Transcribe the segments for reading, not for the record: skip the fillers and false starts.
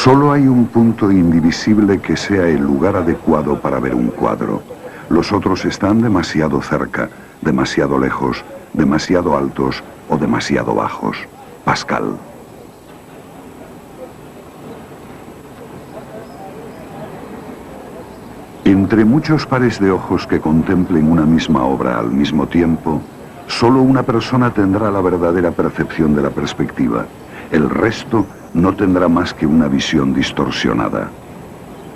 Solo hay un punto indivisible que sea el lugar adecuado para ver un cuadro. Los otros están demasiado cerca, demasiado lejos, demasiado altos o demasiado bajos. Pascal. Entre muchos pares de ojos que contemplen una misma obra al mismo tiempo, solo una persona tendrá la verdadera percepción de la perspectiva. El resto no tendrá más que una visión distorsionada.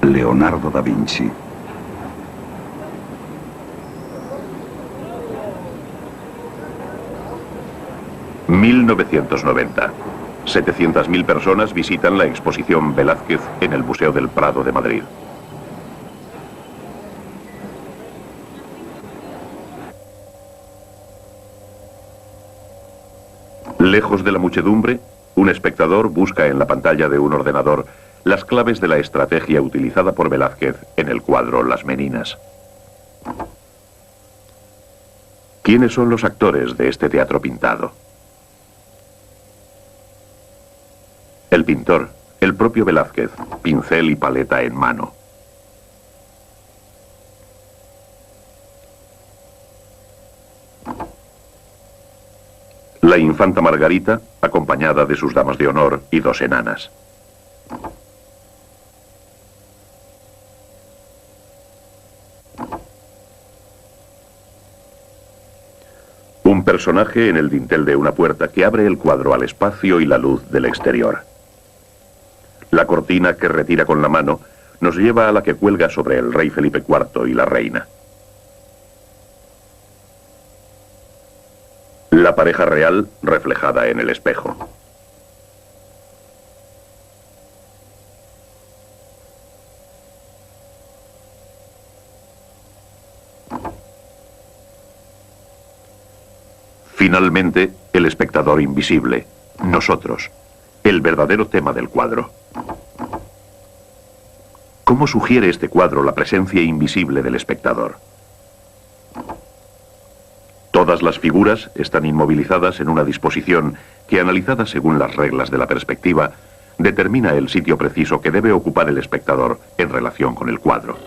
Leonardo da Vinci. ...1990... 700.000 personas visitan la exposición Velázquez en el Museo del Prado de Madrid. Lejos de la muchedumbre, un espectador busca en la pantalla de un ordenador las claves de la estrategia utilizada por Velázquez en el cuadro Las Meninas. ¿Quiénes son los actores de este teatro pintado? El pintor, el propio Velázquez, pincel y paleta en mano. La infanta Margarita, acompañada de sus damas de honor y dos enanas. Un personaje en el dintel de una puerta que abre el cuadro al espacio y la luz del exterior. La cortina que retira con la mano nos lleva a la que cuelga sobre el rey Felipe IV y la reina. La pareja real reflejada en el espejo. Finalmente, el espectador invisible, nosotros, el verdadero tema del cuadro. ¿Cómo sugiere este cuadro la presencia invisible del espectador? Todas las figuras están inmovilizadas en una disposición que, analizada según las reglas de la perspectiva, determina el sitio preciso que debe ocupar el espectador en relación con el cuadro.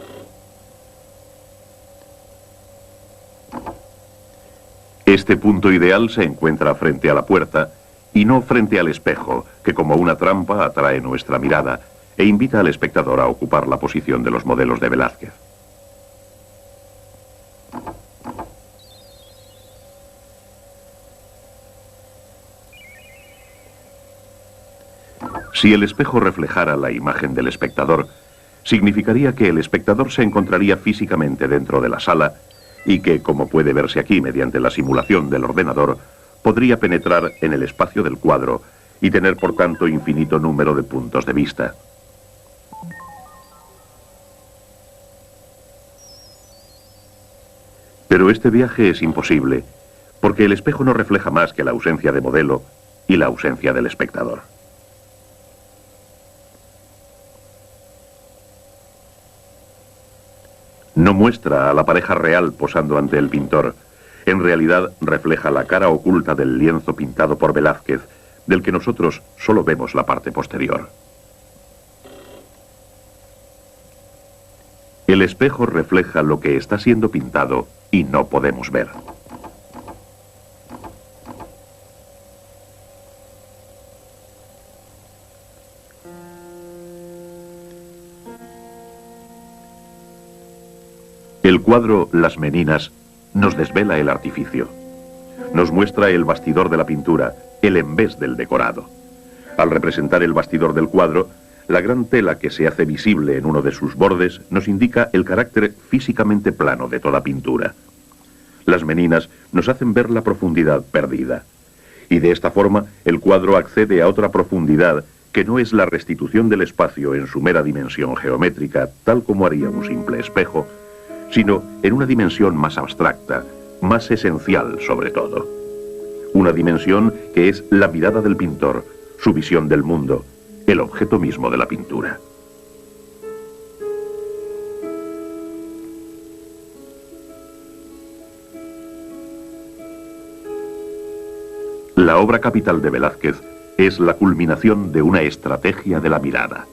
Este punto ideal se encuentra frente a la puerta y no frente al espejo, que como una trampa atrae nuestra mirada e invita al espectador a ocupar la posición de los modelos de Velázquez. Si el espejo reflejara la imagen del espectador, significaría que el espectador se encontraría físicamente dentro de la sala y que, como puede verse aquí mediante la simulación del ordenador, podría penetrar en el espacio del cuadro y tener por tanto infinito número de puntos de vista. Pero este viaje es imposible, porque el espejo no refleja más que la ausencia de modelo y la ausencia del espectador. No muestra a la pareja real posando ante el pintor. En realidad refleja la cara oculta del lienzo pintado por Velázquez, del que nosotros solo vemos la parte posterior. El espejo refleja lo que está siendo pintado y no podemos ver. El cuadro Las Meninas nos desvela el artificio. Nos muestra el bastidor de la pintura, el embés del decorado. Al representar el bastidor del cuadro, la gran tela que se hace visible en uno de sus bordes nos indica el carácter físicamente plano de toda pintura. Las Meninas nos hacen ver la profundidad perdida. Y de esta forma, el cuadro accede a otra profundidad que no es la restitución del espacio en su mera dimensión geométrica, tal como haría un simple espejo, sino en una dimensión más abstracta, más esencial sobre todo. Una dimensión que es la mirada del pintor, su visión del mundo, el objeto mismo de la pintura. La obra capital de Velázquez es la culminación de una estrategia de la mirada.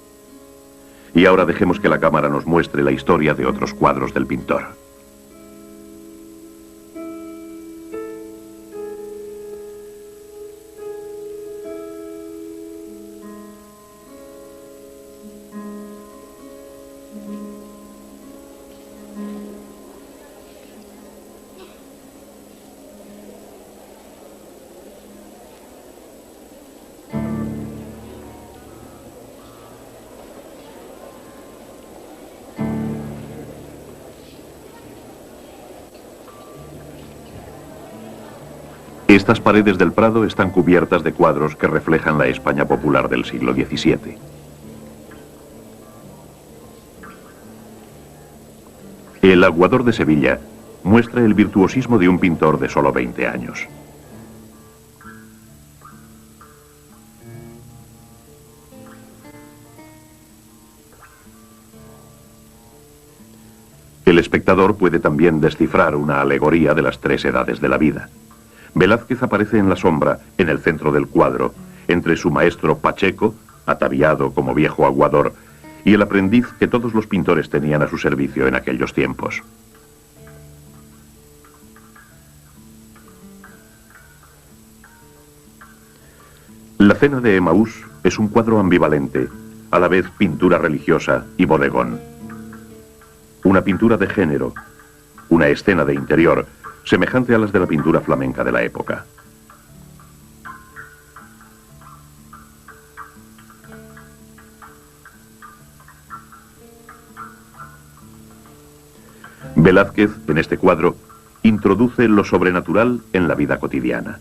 Y ahora dejemos que la cámara nos muestre la historia de otros cuadros del pintor. Estas paredes del Prado están cubiertas de cuadros que reflejan la España popular del siglo XVII. El Aguador de Sevilla muestra el virtuosismo de un pintor de solo 20 años. El espectador puede también descifrar una alegoría de las 3 edades de la vida. Velázquez aparece en la sombra, en el centro del cuadro, entre su maestro Pacheco, ataviado como viejo aguador, y el aprendiz que todos los pintores tenían a su servicio en aquellos tiempos. La Cena de Emaús es un cuadro ambivalente, a la vez pintura religiosa y bodegón. Una pintura de género, una escena de interior, semejante a las de la pintura flamenca de la época. Velázquez, en este cuadro, introduce lo sobrenatural en la vida cotidiana.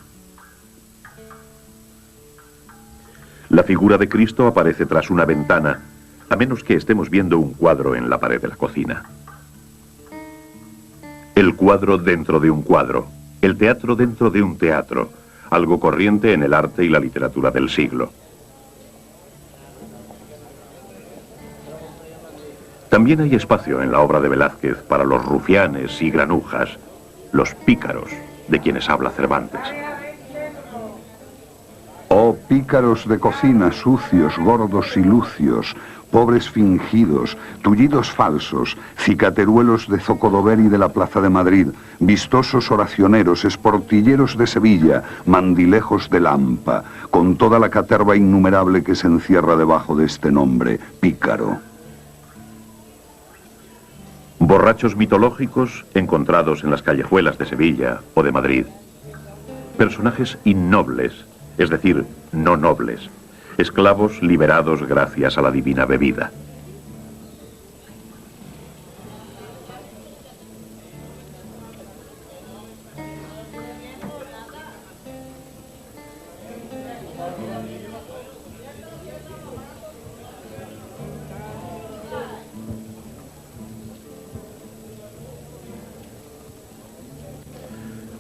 La figura de Cristo aparece tras una ventana, a menos que estemos viendo un cuadro en la pared de la cocina. El cuadro dentro de un cuadro, el teatro dentro de un teatro, algo corriente en el arte y la literatura del siglo. También hay espacio en la obra de Velázquez para los rufianes y granujas, los pícaros de quienes habla Cervantes. Oh pícaros de cocina, sucios, gordos y lucios, pobres fingidos, tullidos falsos, cicateruelos de Zocodover y de la Plaza de Madrid, vistosos oracioneros, esportilleros de Sevilla, mandilejos de Lampa, con toda la caterva innumerable que se encierra debajo de este nombre, pícaro. Borrachos mitológicos encontrados en las callejuelas de Sevilla o de Madrid. Personajes innobles, es decir, no nobles. Esclavos liberados gracias a la divina bebida.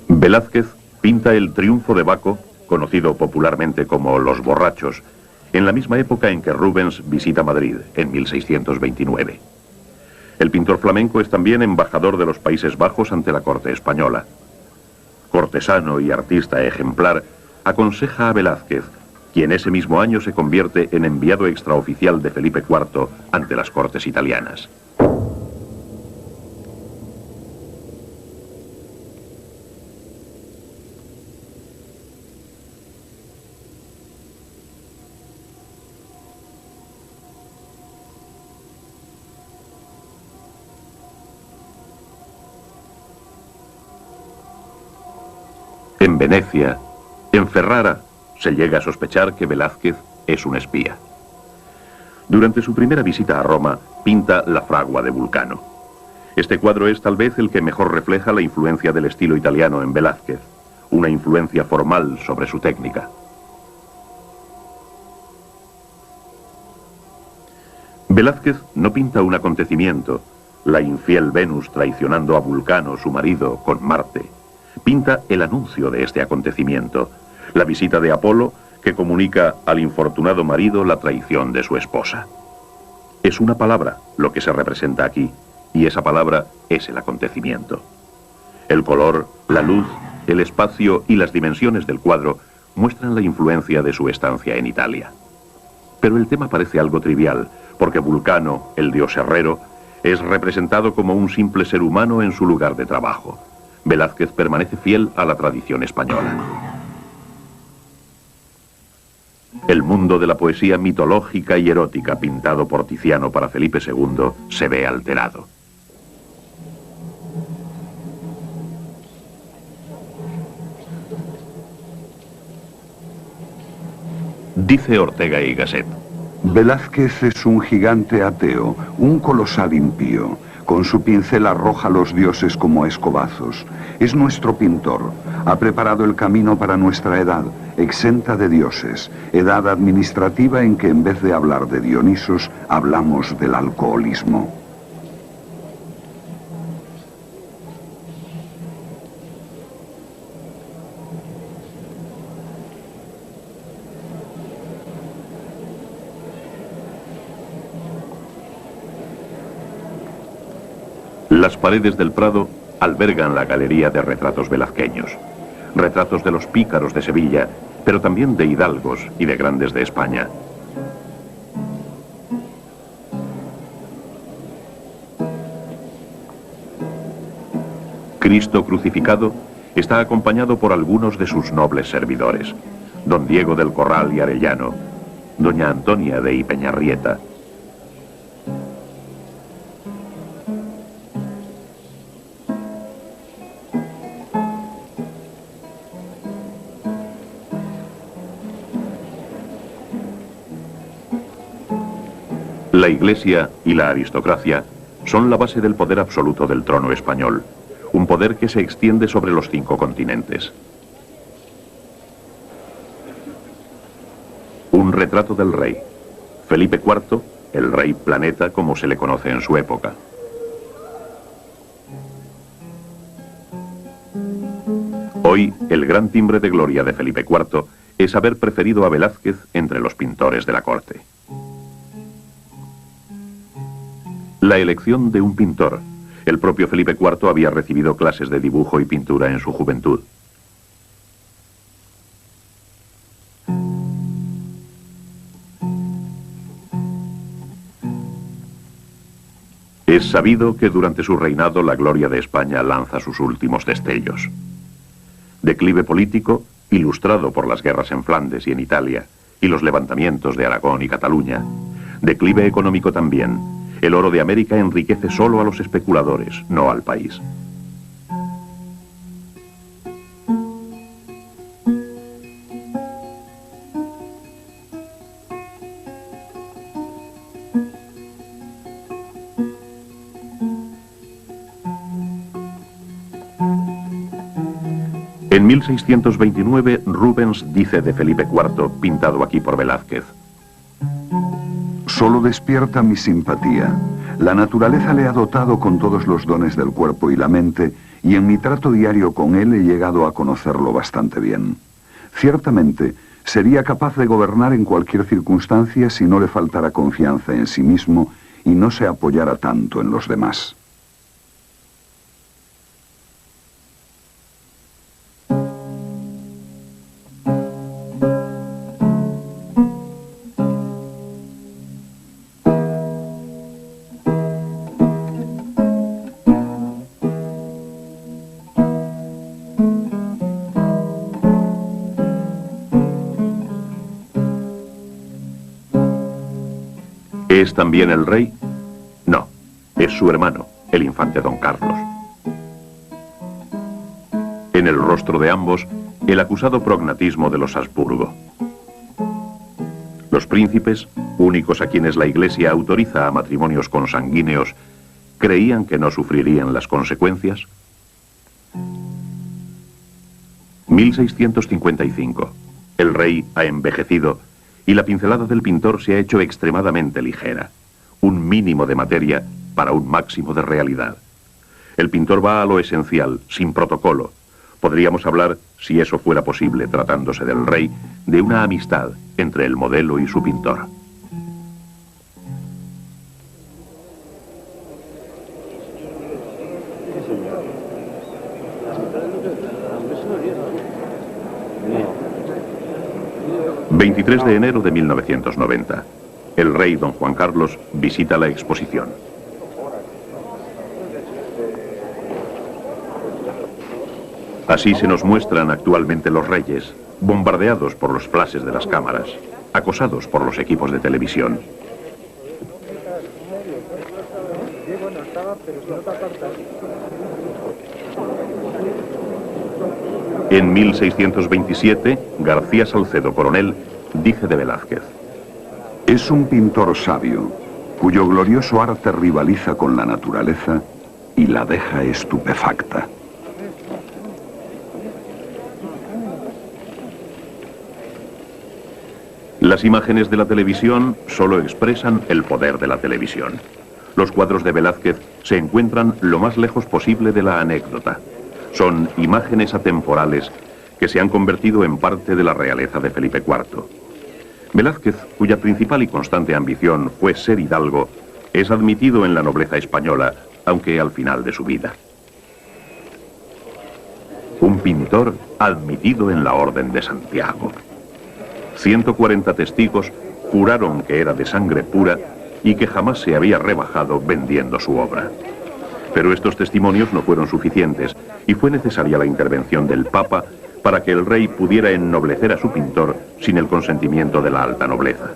Velázquez pinta el Triunfo de Baco, conocido popularmente como Los Borrachos, en la misma época en que Rubens visita Madrid, en 1629. El pintor flamenco es también embajador de los Países Bajos ante la corte española. Cortesano y artista ejemplar, aconseja a Velázquez, quien ese mismo año se convierte en enviado extraoficial de Felipe IV ante las cortes italianas. En Venecia, en Ferrara, se llega a sospechar que Velázquez es un espía. Durante su primera visita a Roma, pinta La fragua de Vulcano. Este cuadro es tal vez el que mejor refleja la influencia del estilo italiano en Velázquez, una influencia formal sobre su técnica. Velázquez no pinta un acontecimiento, la infiel Venus traicionando a Vulcano, su marido, con Marte. Pinta el anuncio de este acontecimiento, la visita de Apolo que comunica al infortunado marido la traición de su esposa. Es una palabra lo que se representa aquí, y esa palabra es el acontecimiento. El color, la luz, el espacio y las dimensiones del cuadro muestran la influencia de su estancia en Italia. Pero el tema parece algo trivial, porque Vulcano, el dios herrero, es representado como un simple ser humano en su lugar de trabajo. Velázquez permanece fiel a la tradición española. El mundo de la poesía mitológica y erótica pintado por Tiziano para Felipe II se ve alterado. Dice Ortega y Gasset: Velázquez es un gigante ateo, un colosal impío. Con su pincel arroja a los dioses como escobazos. Es nuestro pintor. Ha preparado el camino para nuestra edad, exenta de dioses. Edad administrativa en que en vez de hablar de Dionisos, hablamos del alcoholismo. Las paredes del Prado albergan la galería de retratos velazqueños. Retratos de los pícaros de Sevilla, pero también de hidalgos y de grandes de España. Cristo crucificado está acompañado por algunos de sus nobles servidores: don Diego del Corral y Arellano, doña Antonia de Ipeñarrieta. La Iglesia y la aristocracia son la base del poder absoluto del trono español, un poder que se extiende sobre los 5 continentes. Un retrato del rey, Felipe IV, el rey planeta como se le conoce en su época. Hoy, el gran timbre de gloria de Felipe IV es haber preferido a Velázquez entre los pintores de la corte. La elección de un pintor. El propio Felipe IV había recibido clases de dibujo y pintura en su juventud. Es sabido que durante su reinado la gloria de España lanza sus últimos destellos. Declive político, ilustrado por las guerras en Flandes y en Italia, y los levantamientos de Aragón y Cataluña. Declive económico también. El oro de América enriquece solo a los especuladores, no al país. En 1629, Rubens dice de Felipe IV, pintado aquí por Velázquez: Solo despierta mi simpatía. La naturaleza le ha dotado con todos los dones del cuerpo y la mente, y en mi trato diario con él he llegado a conocerlo bastante bien. Ciertamente, sería capaz de gobernar en cualquier circunstancia si no le faltara confianza en sí mismo y no se apoyara tanto en los demás. ¿Es también el rey? No, es su hermano, el infante don Carlos. En el rostro de ambos, el acusado prognatismo de los Habsburgo. Los príncipes, únicos a quienes la Iglesia autoriza a matrimonios consanguíneos, ¿creían que no sufrirían las consecuencias? 1655. El rey ha envejecido y la pincelada del pintor se ha hecho extremadamente ligera. Un mínimo de materia para un máximo de realidad. El pintor va a lo esencial, sin protocolo. Podríamos hablar, si eso fuera posible tratándose del rey, de una amistad entre el modelo y su pintor. ...23 de enero de 1990... El rey don Juan Carlos visita la exposición. Así se nos muestran actualmente los reyes, bombardeados por los flashes de las cámaras, acosados por los equipos de televisión. En 1627, García Salcedo Coronel dice de Velázquez: es un pintor sabio, cuyo glorioso arte rivaliza con la naturaleza y la deja estupefacta. Las imágenes de la televisión solo expresan el poder de la televisión. Los cuadros de Velázquez se encuentran lo más lejos posible de la anécdota. Son imágenes atemporales que se han convertido en parte de la realeza de Felipe IV. Velázquez, cuya principal y constante ambición fue ser hidalgo, es admitido en la nobleza española, aunque al final de su vida. Un pintor admitido en la Orden de Santiago. 140 testigos juraron que era de sangre pura y que jamás se había rebajado vendiendo su obra. Pero estos testimonios no fueron suficientes y fue necesaria la intervención del Papa para que el rey pudiera ennoblecer a su pintor sin el consentimiento de la alta nobleza.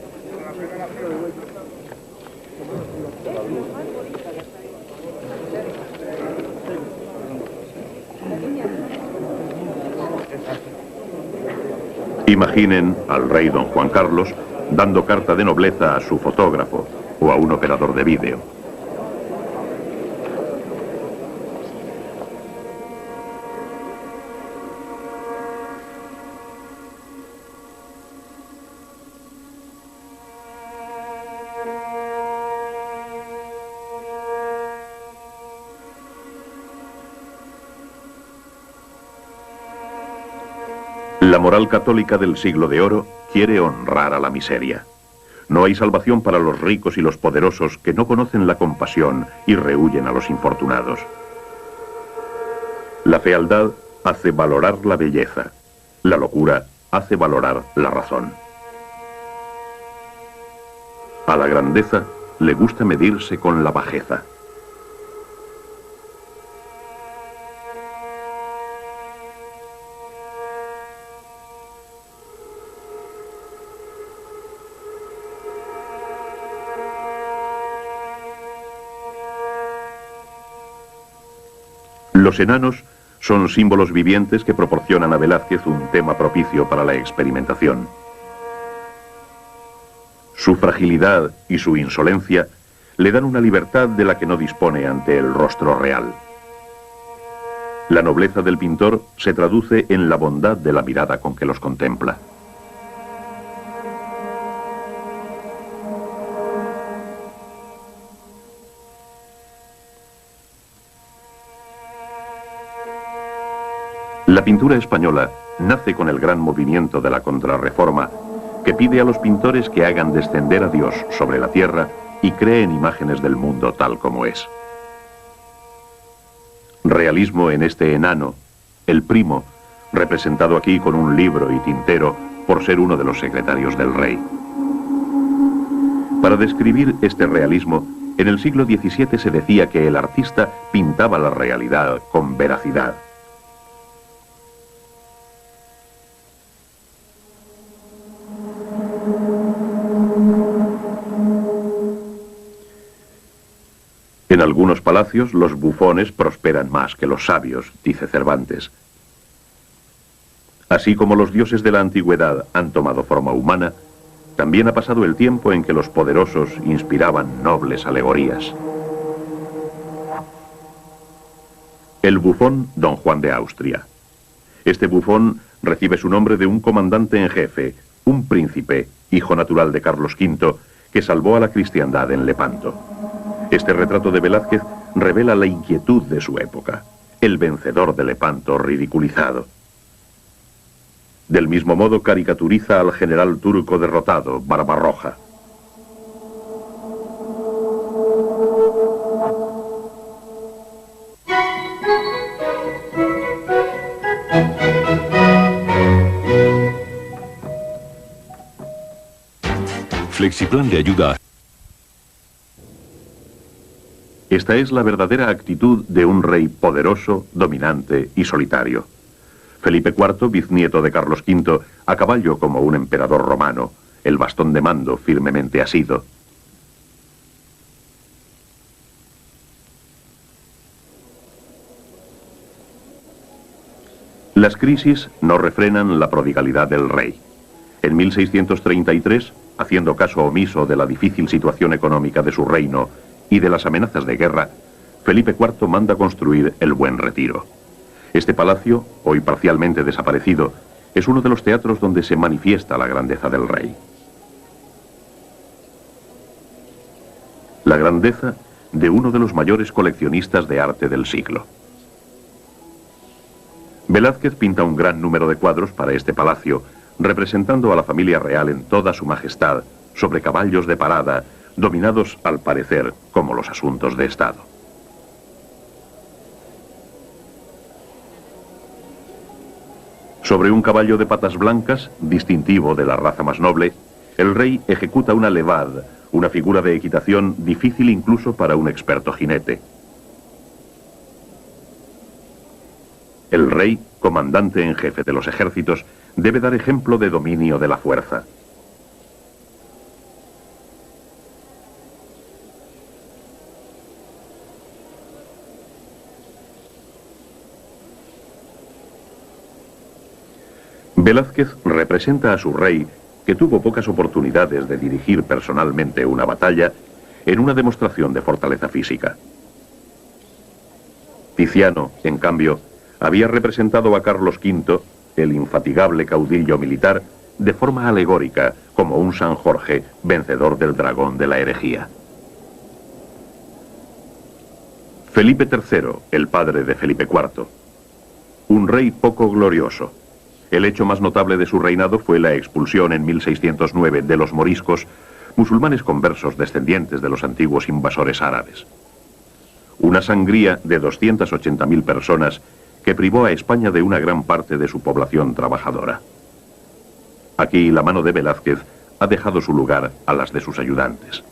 Imaginen al rey don Juan Carlos dando carta de nobleza a su fotógrafo o a un operador de vídeo. La moral católica del siglo de oro quiere honrar a la miseria. No hay salvación para los ricos y los poderosos que no conocen la compasión y rehuyen a los infortunados. La fealdad hace valorar la belleza. La locura hace valorar la razón. A la grandeza le gusta medirse con la bajeza. Los enanos son símbolos vivientes que proporcionan a Velázquez un tema propicio para la experimentación. Su fragilidad y su insolencia le dan una libertad de la que no dispone ante el rostro real. La nobleza del pintor se traduce en la bondad de la mirada con que los contempla. La pintura española nace con el gran movimiento de la Contrarreforma, que pide a los pintores que hagan descender a Dios sobre la tierra y creen imágenes del mundo tal como es. Realismo en este enano, el primo, representado aquí con un libro y tintero por ser uno de los secretarios del rey. Para describir este realismo, en el siglo XVII se decía que el artista pintaba la realidad con veracidad. En algunos palacios los bufones prosperan más que los sabios, dice Cervantes. Así como los dioses de la antigüedad han tomado forma humana, también ha pasado el tiempo en que los poderosos inspiraban nobles alegorías. El bufón don Juan de Austria. Este bufón recibe su nombre de un comandante en jefe, un príncipe, hijo natural de Carlos V, que salvó a la cristiandad en Lepanto. Este retrato de Velázquez revela la inquietud de su época, el vencedor de Lepanto ridiculizado. Del mismo modo caricaturiza al general turco derrotado, Barbarroja. Flexiplan de ayuda. Esta es la verdadera actitud de un rey poderoso, dominante y solitario. Felipe IV, biznieto de Carlos V, a caballo como un emperador romano, el bastón de mando firmemente asido. Las crisis no refrenan la prodigalidad del rey. En 1633, haciendo caso omiso de la difícil situación económica de su reino y de las amenazas de guerra, Felipe IV manda construir el Buen Retiro. Este palacio, hoy parcialmente desaparecido, es uno de los teatros donde se manifiesta la grandeza del rey. La grandeza de uno de los mayores coleccionistas de arte del siglo. Velázquez pinta un gran número de cuadros para este palacio, representando a la familia real en toda su majestad, sobre caballos de parada, dominados al parecer como los asuntos de Estado. Sobre un caballo de patas blancas, distintivo de la raza más noble, el rey ejecuta una levade, una figura de equitación difícil incluso para un experto jinete. El rey, comandante en jefe de los ejércitos, debe dar ejemplo de dominio de la fuerza. Velázquez representa a su rey, que tuvo pocas oportunidades de dirigir personalmente una batalla, en una demostración de fortaleza física. Tiziano, en cambio, había representado a Carlos V, el infatigable caudillo militar, de forma alegórica, como un San Jorge vencedor del dragón de la herejía. Felipe III, el padre de Felipe IV. Un rey poco glorioso. El hecho más notable de su reinado fue la expulsión en 1609 de los moriscos, musulmanes conversos descendientes de los antiguos invasores árabes. Una sangría de 280.000 personas que privó a España de una gran parte de su población trabajadora. Aquí la mano de Velázquez ha dejado su lugar a las de sus ayudantes.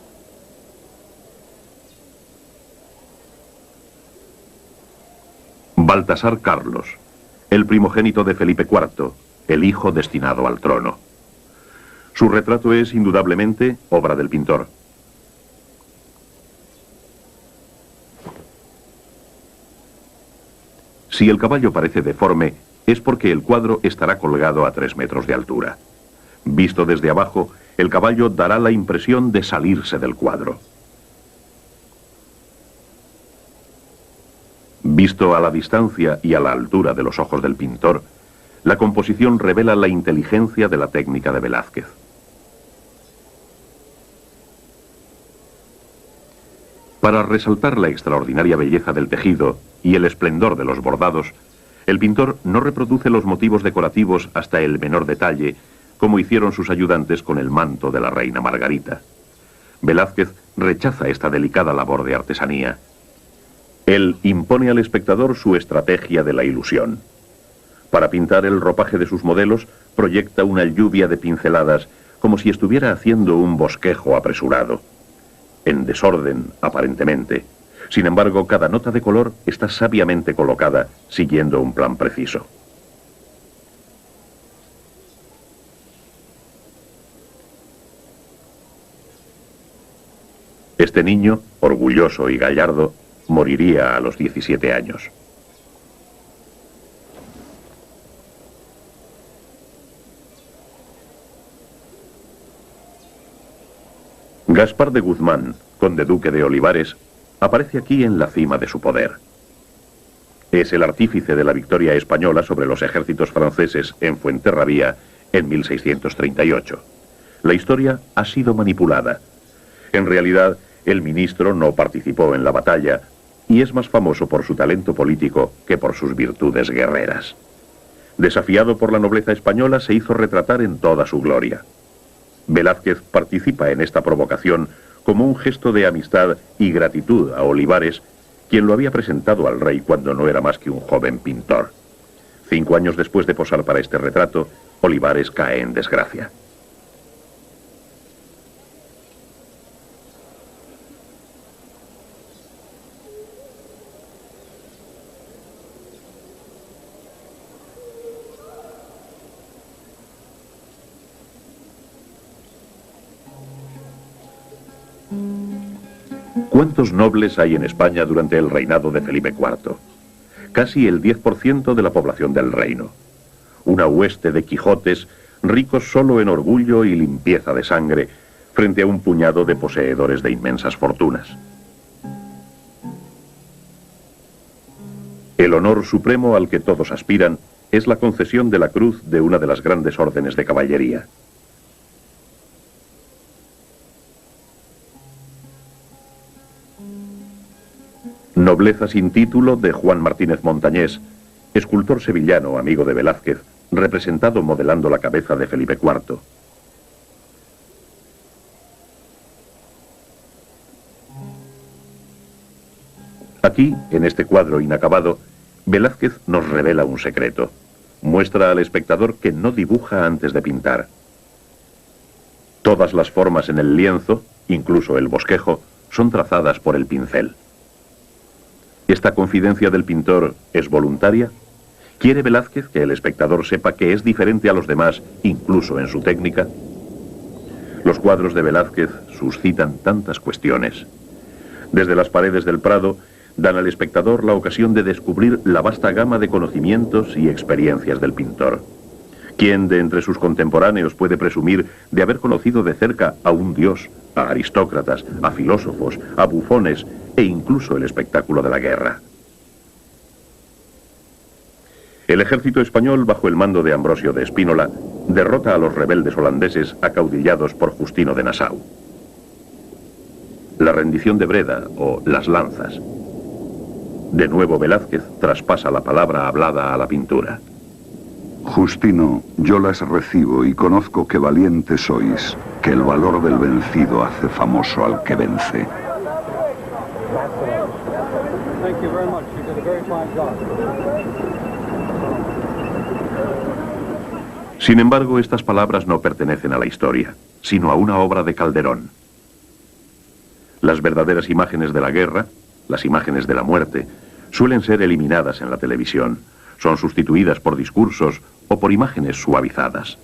Baltasar Carlos, el primogénito de Felipe IV, el hijo destinado al trono. Su retrato es indudablemente obra del pintor. Si el caballo parece deforme, es porque el cuadro estará colgado a 3 metros de altura. Visto desde abajo, el caballo dará la impresión de salirse del cuadro. Visto a la distancia y a la altura de los ojos del pintor, la composición revela la inteligencia de la técnica de Velázquez. Para resaltar la extraordinaria belleza del tejido y el esplendor de los bordados, el pintor no reproduce los motivos decorativos hasta el menor detalle, como hicieron sus ayudantes con el manto de la reina Margarita. Velázquez rechaza esta delicada labor de artesanía. Él impone al espectador su estrategia de la ilusión. Para pintar el ropaje de sus modelos, proyecta una lluvia de pinceladas, como si estuviera haciendo un bosquejo apresurado. En desorden, aparentemente. Sin embargo, cada nota de color está sabiamente colocada, siguiendo un plan preciso. Este niño, orgulloso y gallardo, moriría a los 17 años. Gaspar de Guzmán, conde duque de Olivares, aparece aquí en la cima de su poder. Es el artífice de la victoria española sobre los ejércitos franceses en Fuenterrabía en 1638. La historia ha sido manipulada. En realidad, el ministro no participó en la batalla y es más famoso por su talento político que por sus virtudes guerreras. Desafiado por la nobleza española, se hizo retratar en toda su gloria. Velázquez participa en esta provocación como un gesto de amistad y gratitud a Olivares, quien lo había presentado al rey cuando no era más que un joven pintor. 5 años después de posar para este retrato, Olivares cae en desgracia. ¿Cuántos nobles hay en España durante el reinado de Felipe IV? Casi el 10% de la población del reino. Una hueste de Quijotes, ricos solo en orgullo y limpieza de sangre, frente a un puñado de poseedores de inmensas fortunas. El honor supremo al que todos aspiran es la concesión de la cruz de una de las grandes órdenes de caballería. Nobleza sin título de Juan Martínez Montañés, escultor sevillano amigo de Velázquez, representado modelando la cabeza de Felipe IV. Aquí, en este cuadro inacabado, Velázquez nos revela un secreto. Muestra al espectador que no dibuja antes de pintar. Todas las formas en el lienzo, incluso el bosquejo, son trazadas por el pincel. ¿Esta confidencia del pintor es voluntaria? ¿Quiere Velázquez que el espectador sepa que es diferente a los demás, incluso en su técnica? Los cuadros de Velázquez suscitan tantas cuestiones. Desde las paredes del Prado, dan al espectador la ocasión de descubrir la vasta gama de conocimientos y experiencias del pintor. ¿Quién de entre sus contemporáneos puede presumir de haber conocido de cerca a un dios, a aristócratas, a filósofos, a bufones e incluso el espectáculo de la guerra? El ejército español, bajo el mando de Ambrosio de Spínola, derrota a los rebeldes holandeses acaudillados por Justino de Nassau. La rendición de Breda, o las lanzas. De nuevo Velázquez traspasa la palabra hablada a la pintura. Justino, yo las recibo y conozco que valientes sois, que el valor del vencido hace famoso al que vence. Sin embargo, estas palabras no pertenecen a la historia, sino a una obra de Calderón. Las verdaderas imágenes de la guerra, las imágenes de la muerte, suelen ser eliminadas en la televisión. Son sustituidas por discursos o por imágenes suavizadas.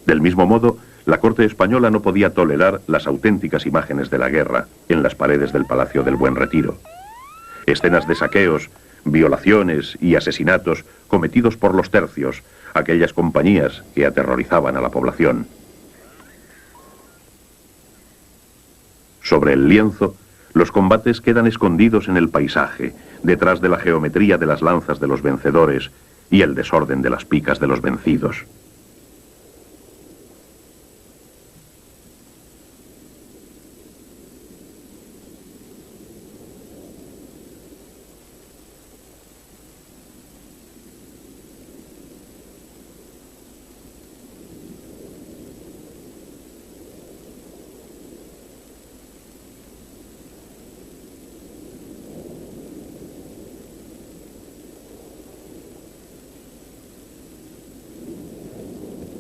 Del mismo modo, la corte española no podía tolerar las auténticas imágenes de la guerra en las paredes del Palacio del Buen Retiro. Escenas de saqueos, violaciones y asesinatos cometidos por los tercios, aquellas compañías que aterrorizaban a la población. Sobre el lienzo, los combates quedan escondidos en el paisaje, detrás de la geometría de las lanzas de los vencedores y el desorden de las picas de los vencidos.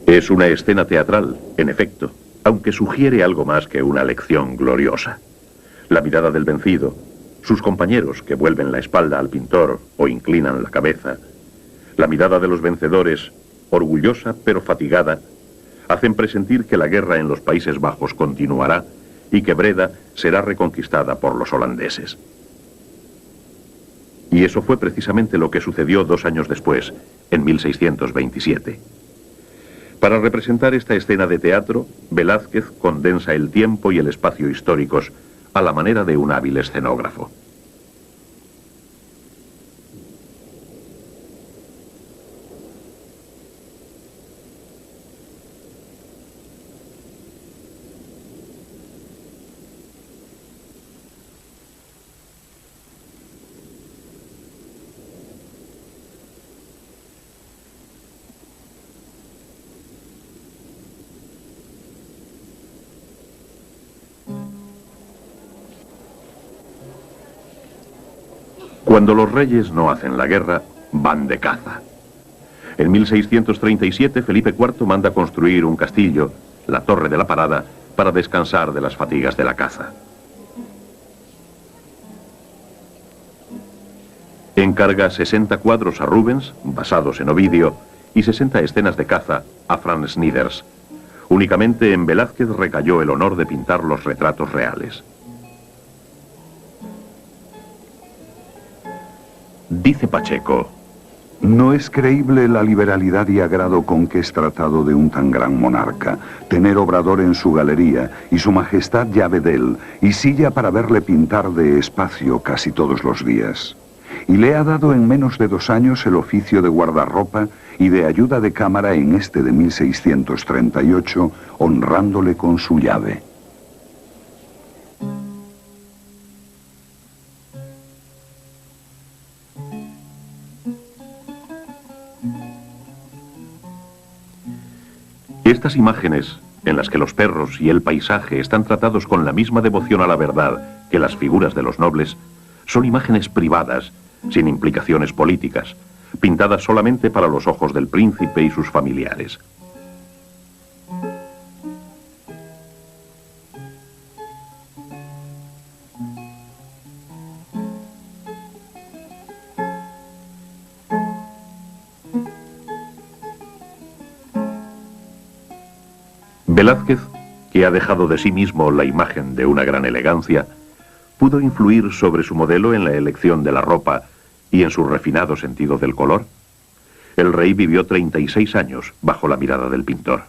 Es una escena teatral, en efecto, aunque sugiere algo más que una lección gloriosa. La mirada del vencido, sus compañeros que vuelven la espalda al pintor o inclinan la cabeza, la mirada de los vencedores, orgullosa pero fatigada, hacen presentir que la guerra en los Países Bajos continuará y que Breda será reconquistada por los holandeses. Y eso fue precisamente lo que sucedió 2 años después, en 1627. Para representar esta escena de teatro, Velázquez condensa el tiempo y el espacio históricos a la manera de un hábil escenógrafo. Cuando los reyes no hacen la guerra, van de caza. En 1637, Felipe IV manda construir un castillo, la Torre de la Parada, para descansar de las fatigas de la caza. Encarga 60 cuadros a Rubens, basados en Ovidio, y 60 escenas de caza a Franz Snyders. Únicamente en Velázquez recayó el honor de pintar los retratos reales. Dice Pacheco: no es creíble la liberalidad y agrado con que es tratado de un tan gran monarca, tener obrador en su galería, y su majestad llave de él, y silla para verle pintar de espacio casi todos los días. Y le ha dado en menos de 2 años el oficio de guardarropa y de ayuda de cámara en este de 1638, honrándole con su llave. Estas imágenes, en las que los perros y el paisaje están tratados con la misma devoción a la verdad que las figuras de los nobles, son imágenes privadas, sin implicaciones políticas, pintadas solamente para los ojos del príncipe y sus familiares. Velázquez, que ha dejado de sí mismo la imagen de una gran elegancia, pudo influir sobre su modelo en la elección de la ropa y en su refinado sentido del color. El rey vivió 36 años bajo la mirada del pintor.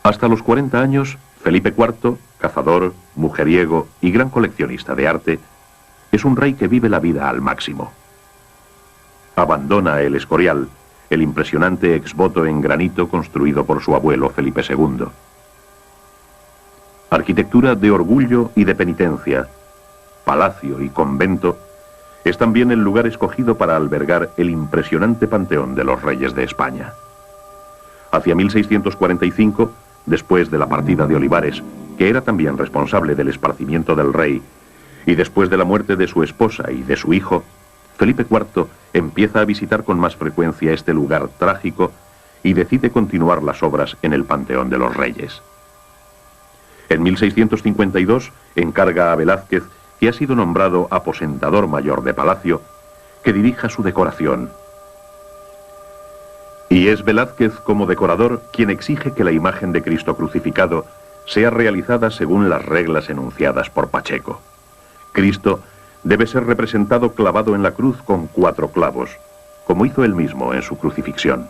Hasta los 40 años, Felipe IV, cazador, mujeriego y gran coleccionista de arte, es un rey que vive la vida al máximo. Abandona el Escorial, el impresionante exvoto en granito construido por su abuelo Felipe II. Arquitectura de orgullo y de penitencia, palacio y convento, es también el lugar escogido para albergar el impresionante panteón de los reyes de España. Hacia 1645, después de la partida de Olivares, que era también responsable del esparcimiento del rey, y después de la muerte de su esposa y de su hijo, Felipe IV empieza a visitar con más frecuencia este lugar trágico y decide continuar las obras en el Panteón de los Reyes. En 1652 encarga a Velázquez, que ha sido nombrado aposentador mayor de palacio, que dirija su decoración. Y es Velázquez, como decorador, quien exige que la imagen de Cristo crucificado sea realizada según las reglas enunciadas por Pacheco. Cristo debe ser representado clavado en la cruz con 4 clavos, como hizo él mismo en su crucifixión.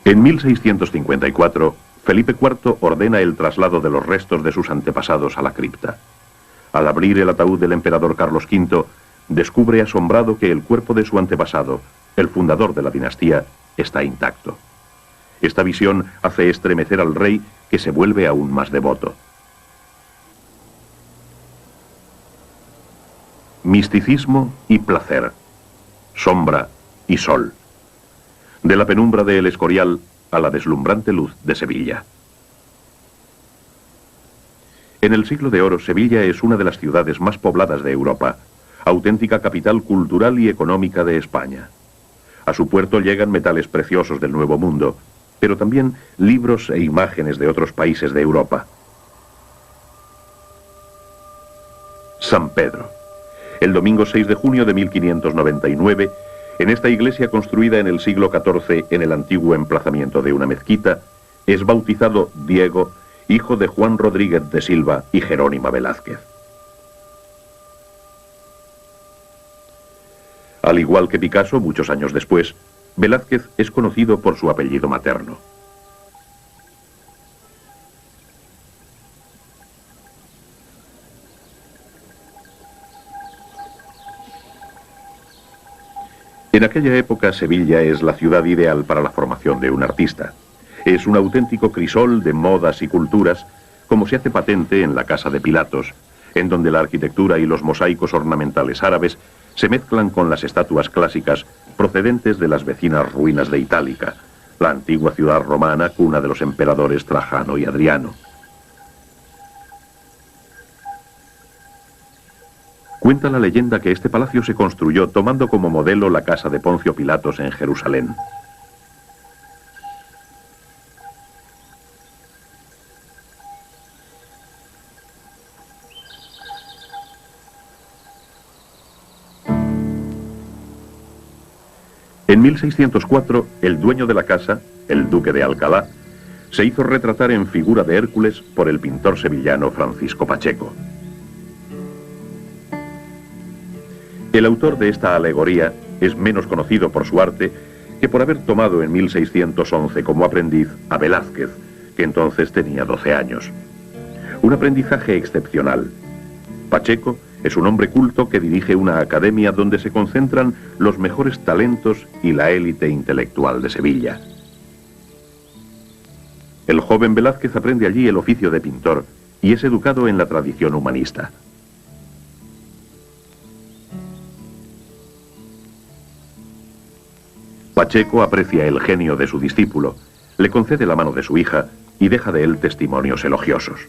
En 1654, Felipe IV ordena el traslado de los restos de sus antepasados a la cripta. Al abrir el ataúd del emperador Carlos V, descubre asombrado que el cuerpo de su antepasado, el fundador de la dinastía, está intacto. Esta visión hace estremecer al rey, que se vuelve aún más devoto. Misticismo y placer, sombra y sol. De la penumbra de El Escorial a la deslumbrante luz de Sevilla. En el siglo de oro, Sevilla es una de las ciudades más pobladas de Europa, auténtica capital cultural y económica de España. A su puerto llegan metales preciosos del Nuevo Mundo, pero también libros e imágenes de otros países de Europa. San Pedro. El domingo 6 de junio de 1599, en esta iglesia construida en el siglo XIV en el antiguo emplazamiento de una mezquita, es bautizado Diego, hijo de Juan Rodríguez de Silva y Jerónima Velázquez. Al igual que Picasso, muchos años después, Velázquez es conocido por su apellido materno. En aquella época, Sevilla es la ciudad ideal para la formación de un artista. Es un auténtico crisol de modas y culturas, como se hace patente en la Casa de Pilatos, en donde la arquitectura y los mosaicos ornamentales árabes se mezclan con las estatuas clásicas procedentes de las vecinas ruinas de Itálica, la antigua ciudad romana, cuna de los emperadores Trajano y Adriano. Cuenta la leyenda que este palacio se construyó tomando como modelo la casa de Poncio Pilatos en Jerusalén. En 1604, el dueño de la casa, el duque de Alcalá, se hizo retratar en figura de Hércules por el pintor sevillano Francisco Pacheco. El autor de esta alegoría es menos conocido por su arte que por haber tomado en 1611 como aprendiz a Velázquez, que entonces tenía 12 años. Un aprendizaje excepcional. Pacheco es un hombre culto que dirige una academia donde se concentran los mejores talentos y la élite intelectual de Sevilla. El joven Velázquez aprende allí el oficio de pintor y es educado en la tradición humanista. Pacheco aprecia el genio de su discípulo, le concede la mano de su hija y deja de él testimonios elogiosos.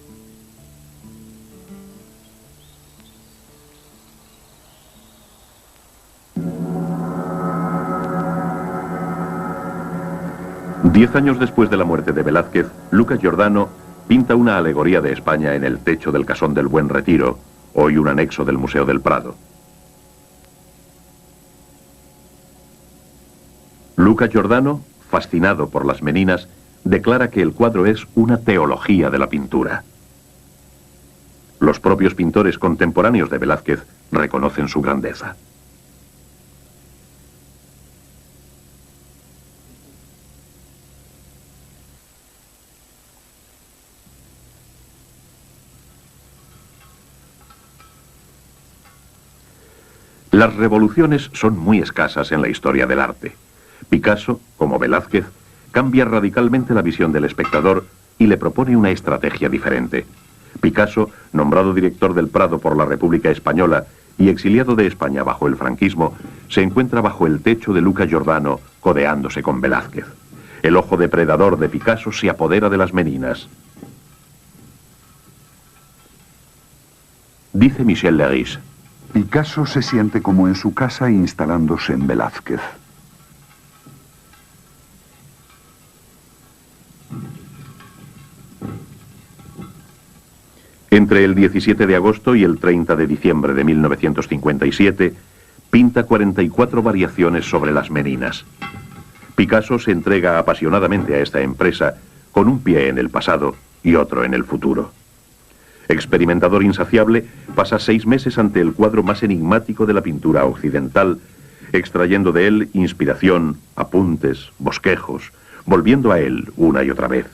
Diez años después de la muerte de Velázquez, Luca Giordano pinta una alegoría de España en el techo del Casón del Buen Retiro, hoy un anexo del Museo del Prado. Luca Giordano, fascinado por las Meninas, declara que el cuadro es una teología de la pintura. Los propios pintores contemporáneos de Velázquez reconocen su grandeza. Las revoluciones son muy escasas en la historia del arte. Picasso, como Velázquez, cambia radicalmente la visión del espectador y le propone una estrategia diferente. Picasso, nombrado director del Prado por la República Española y exiliado de España bajo el franquismo, se encuentra bajo el techo de Luca Giordano, codeándose con Velázquez. El ojo depredador de Picasso se apodera de las Meninas. Dice Michel Leiris: Picasso se siente como en su casa instalándose en Velázquez. Entre el 17 de agosto y el 30 de diciembre de 1957, pinta 44 variaciones sobre las Meninas. Picasso se entrega apasionadamente a esta empresa, con un pie en el pasado y otro en el futuro. Experimentador insaciable, pasa 6 meses ante el cuadro más enigmático de la pintura occidental, extrayendo de él inspiración, apuntes, bosquejos, volviendo a él una y otra vez.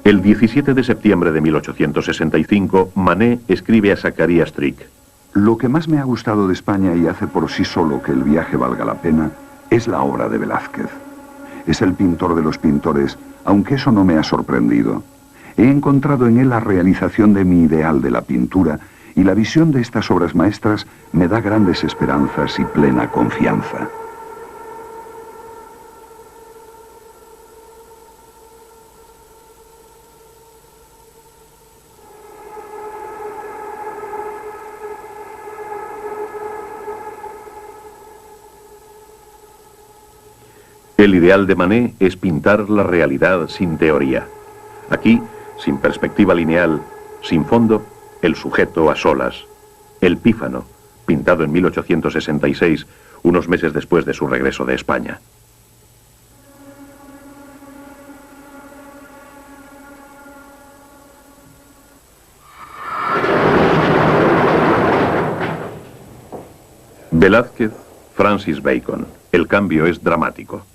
El 17 de septiembre de 1865, Manet escribe a Zacharia Strick: Lo que más me ha gustado de España y hace por sí solo que el viaje valga la pena es la obra de Velázquez. Es el pintor de los pintores, aunque eso no me ha sorprendido. He encontrado en él la realización de mi ideal de la pintura y la visión de estas obras maestras me da grandes esperanzas y plena confianza. El ideal de Manet es pintar la realidad sin teoría. Aquí, sin perspectiva lineal, sin fondo, el sujeto a solas. El Pífano, pintado en 1866, unos meses después de su regreso de España. Velázquez, Francis Bacon. El cambio es dramático.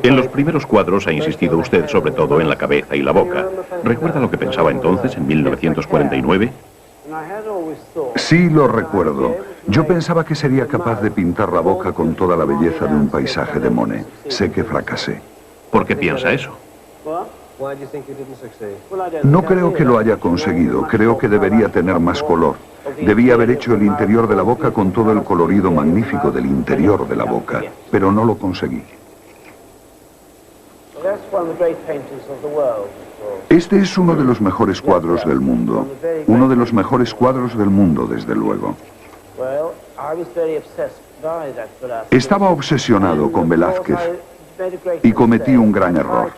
En los primeros cuadros ha insistido usted sobre todo en la cabeza y la boca. ¿Recuerda lo que pensaba entonces, en 1949? Sí, lo recuerdo. Yo pensaba que sería capaz de pintar la boca con toda la belleza de un paisaje de Monet. Sé que fracasé. ¿Por qué piensa eso? No creo que lo haya conseguido. Creo que debería tener más color. Debía haber hecho el interior de la boca con todo el colorido magnífico del interior de la boca, pero no lo conseguí. Este es uno de los mejores cuadros del mundo. Uno de los mejores cuadros del mundo, desde luego. Estaba obsesionado con Velázquez y cometí un gran error.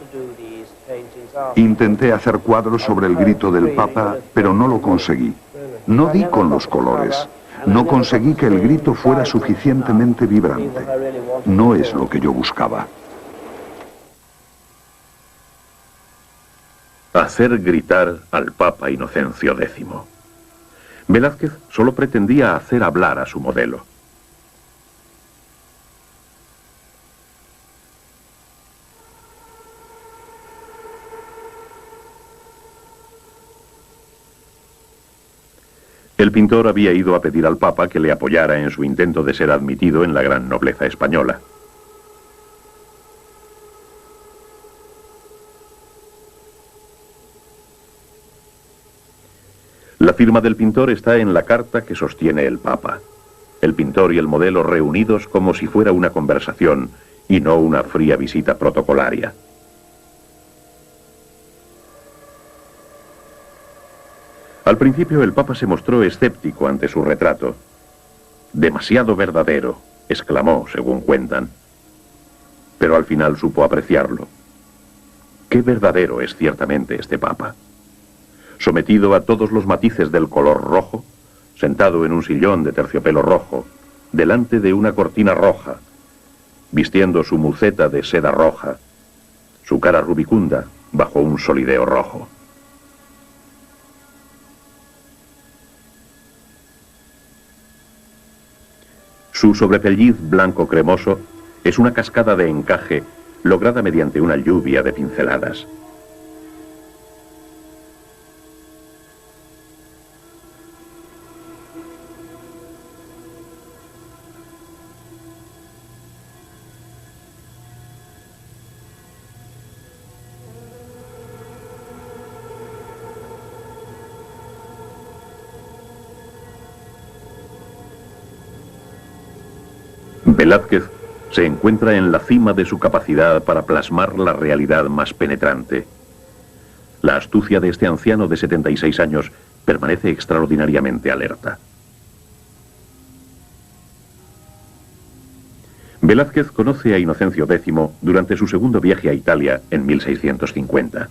Intenté hacer cuadros sobre el grito del Papa, pero no lo conseguí. No di con los colores. No conseguí que el grito fuera suficientemente vibrante. No es lo que yo buscaba. Hacer gritar al Papa Inocencio X. Velázquez solo pretendía hacer hablar a su modelo. El pintor había ido a pedir al Papa que le apoyara en su intento de ser admitido en la gran nobleza española. La firma del pintor está en la carta que sostiene el Papa. El pintor y el modelo reunidos como si fuera una conversación y no una fría visita protocolaria. Al principio el Papa se mostró escéptico ante su retrato. «Demasiado verdadero», exclamó, según cuentan. Pero al final supo apreciarlo. Qué verdadero es ciertamente este Papa. Sometido a todos los matices del color rojo, sentado en un sillón de terciopelo rojo, delante de una cortina roja, vistiendo su muceta de seda roja, su cara rubicunda bajo un solideo rojo. Su sobrepelliz blanco cremoso es una cascada de encaje lograda mediante una lluvia de pinceladas. Velázquez se encuentra en la cima de su capacidad para plasmar la realidad más penetrante. La astucia de este anciano de 76 años permanece extraordinariamente alerta. Velázquez conoce a Inocencio X durante su segundo viaje a Italia en 1650.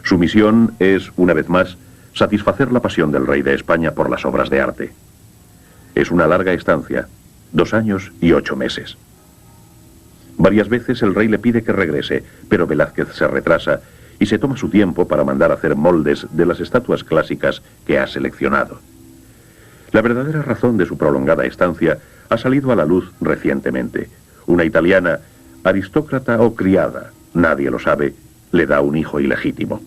Su misión es, una vez más, satisfacer la pasión del rey de España por las obras de arte. Es una larga estancia, 2 años y 8 meses. Varias veces el rey le pide que regrese, pero Velázquez se retrasa y se toma su tiempo para mandar hacer moldes de las estatuas clásicas que ha seleccionado. La verdadera razón de su prolongada estancia ha salido a la luz recientemente. Una italiana, aristócrata o criada, nadie lo sabe, le da un hijo ilegítimo.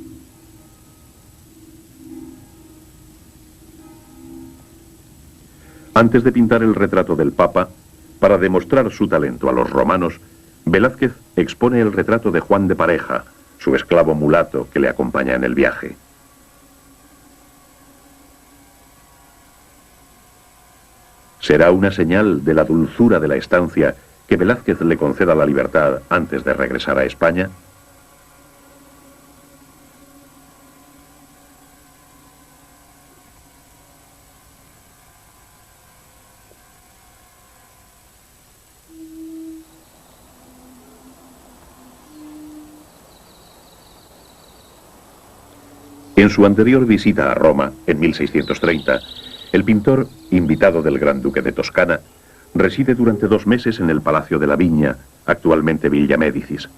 Antes de pintar el retrato del Papa, para demostrar su talento a los romanos, Velázquez expone el retrato de Juan de Pareja, su esclavo mulato que le acompaña en el viaje. ¿Será una señal de la dulzura de la estancia que Velázquez le conceda la libertad antes de regresar a España? En su anterior visita a Roma, en 1630, el pintor, invitado del Gran Duque de Toscana, reside durante 2 meses en el Palacio de la Viña, actualmente Villa Médicis.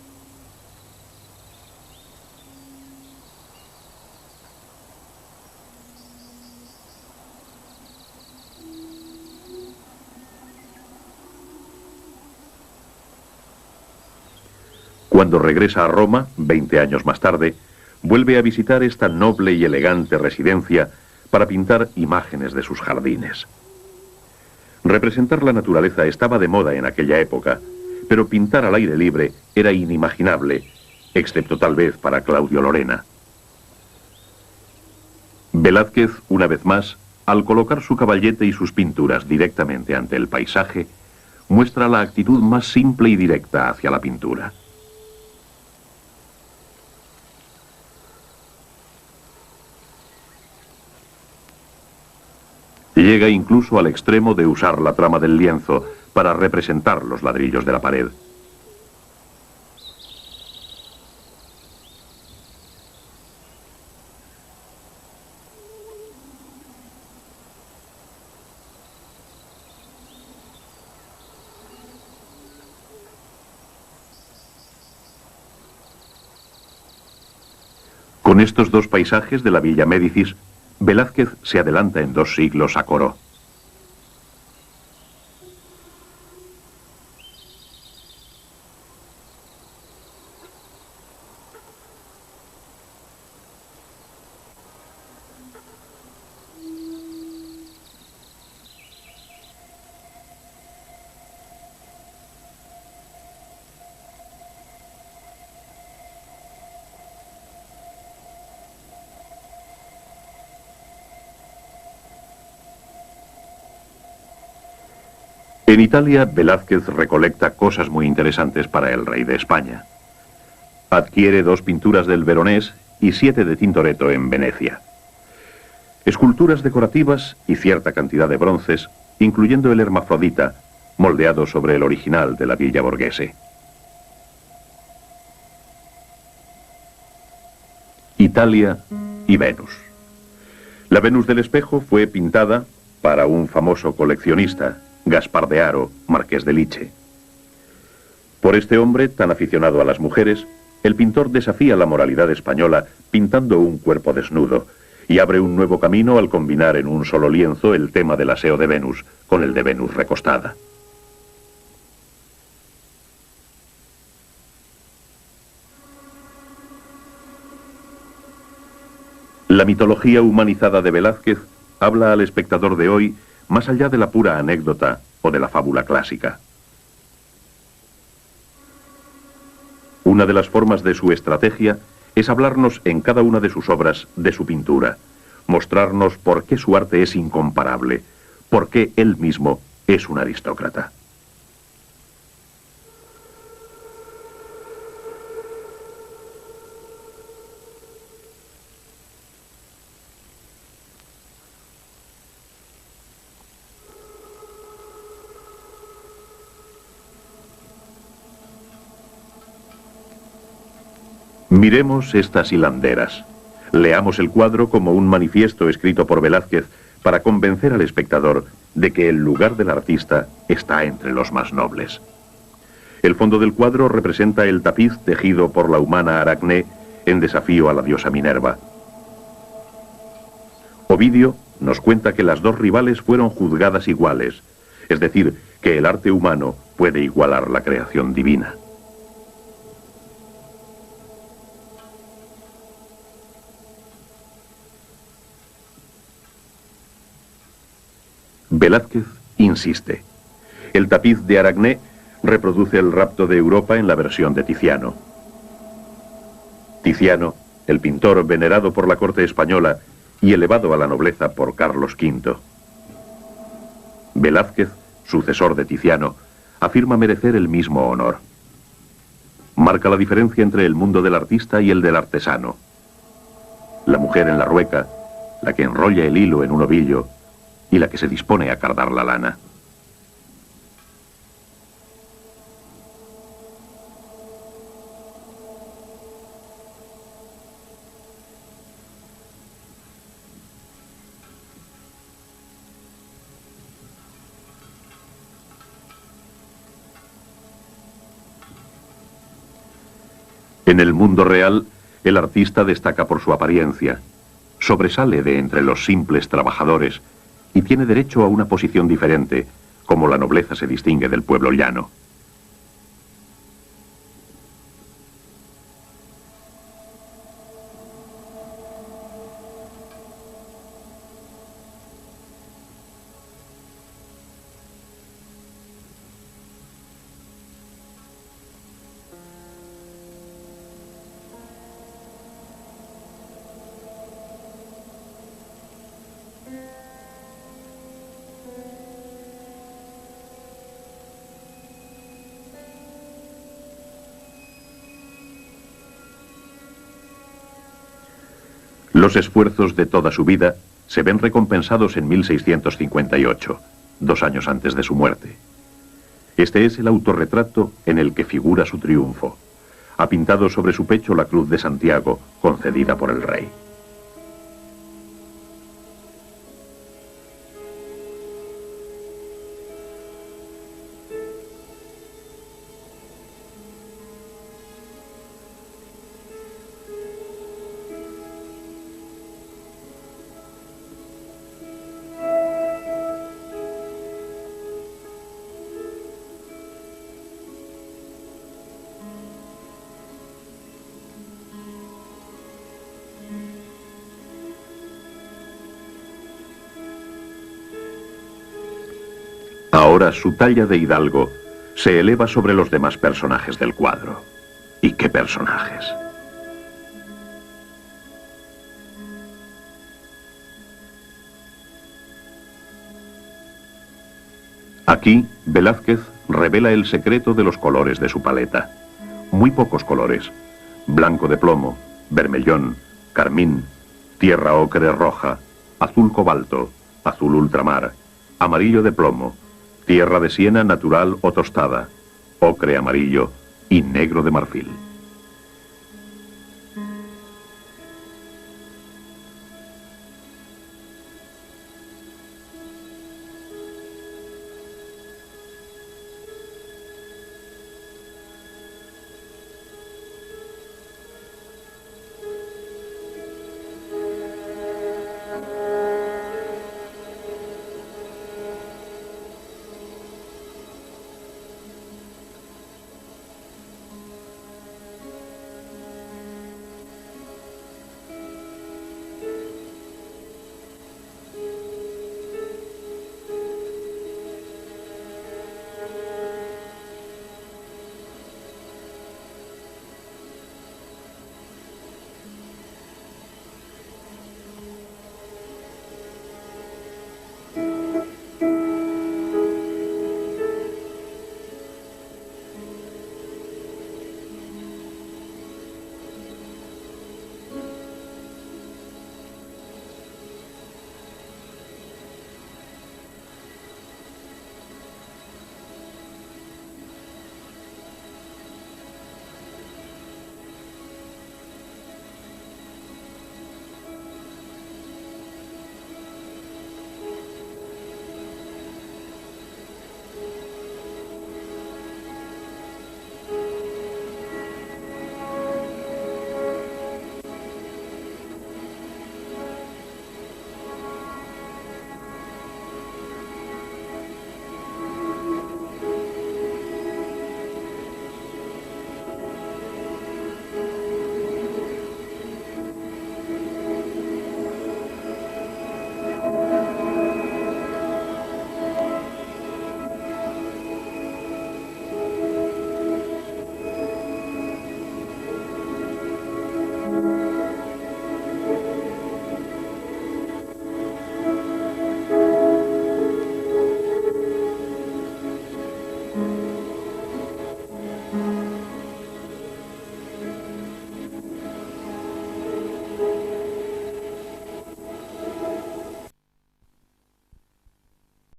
Cuando regresa a Roma, 20 años más tarde, vuelve a visitar esta noble y elegante residencia para pintar imágenes de sus jardines. Representar la naturaleza estaba de moda en aquella época, pero pintar al aire libre era inimaginable, excepto tal vez para Claudio Lorena. Velázquez, una vez más, al colocar su caballete y sus pinturas directamente ante el paisaje, muestra la actitud más simple y directa hacia la pintura. Llega incluso al extremo de usar la trama del lienzo para representar los ladrillos de la pared. Con estos dos paisajes de la Villa Médicis, Velázquez se adelanta en 2 siglos a Corot. En Italia, Velázquez recolecta cosas muy interesantes para el rey de España. Adquiere 2 pinturas del Veronés y 7 de Tintoretto en Venecia. Esculturas decorativas y cierta cantidad de bronces, incluyendo el Hermafrodita, moldeado sobre el original de la Villa Borghese. Italia y Venus. La Venus del Espejo fue pintada para un famoso coleccionista, Gaspar de Haro, marqués de Liche. Por este hombre, tan aficionado a las mujeres, el pintor desafía la moralidad española pintando un cuerpo desnudo y abre un nuevo camino al combinar en un solo lienzo el tema del aseo de Venus con el de Venus recostada. La mitología humanizada de Velázquez habla al espectador de hoy más allá de la pura anécdota o de la fábula clásica. Una de las formas de su estrategia es hablarnos en cada una de sus obras de su pintura, mostrarnos por qué su arte es incomparable, por qué él mismo es un aristócrata. Miremos estas hilanderas. Leamos el cuadro como un manifiesto escrito por Velázquez para convencer al espectador de que el lugar del artista está entre los más nobles. El fondo del cuadro representa el tapiz tejido por la humana Aracné en desafío a la diosa Minerva. Ovidio nos cuenta que las 2 rivales fueron juzgadas iguales, es decir, que el arte humano puede igualar la creación divina. Velázquez insiste. El tapiz de Aracné reproduce el rapto de Europa en la versión de Tiziano. Tiziano, el pintor venerado por la corte española y elevado a la nobleza por Carlos V. Velázquez, sucesor de Tiziano, afirma merecer el mismo honor. Marca la diferencia entre el mundo del artista y el del artesano. La mujer en la rueca, la que enrolla el hilo en un ovillo, y la que se dispone a cardar la lana. En el mundo real, el artista destaca por su apariencia, sobresale de entre los simples trabajadores y tiene derecho a una posición diferente, como la nobleza se distingue del pueblo llano. Los esfuerzos de toda su vida se ven recompensados en 1658, 2 años antes de su muerte. Este es el autorretrato en el que figura su triunfo. Ha pintado sobre su pecho la Cruz de Santiago, concedida por el rey. Ahora su talla de hidalgo se eleva sobre los demás personajes del cuadro. ¿Y qué personajes? Aquí, Velázquez revela el secreto de los colores de su paleta. Muy pocos colores. Blanco de plomo, vermellón, carmín, tierra ocre roja, azul cobalto, azul ultramar, amarillo de plomo, tierra de siena natural o tostada, ocre amarillo y negro de marfil.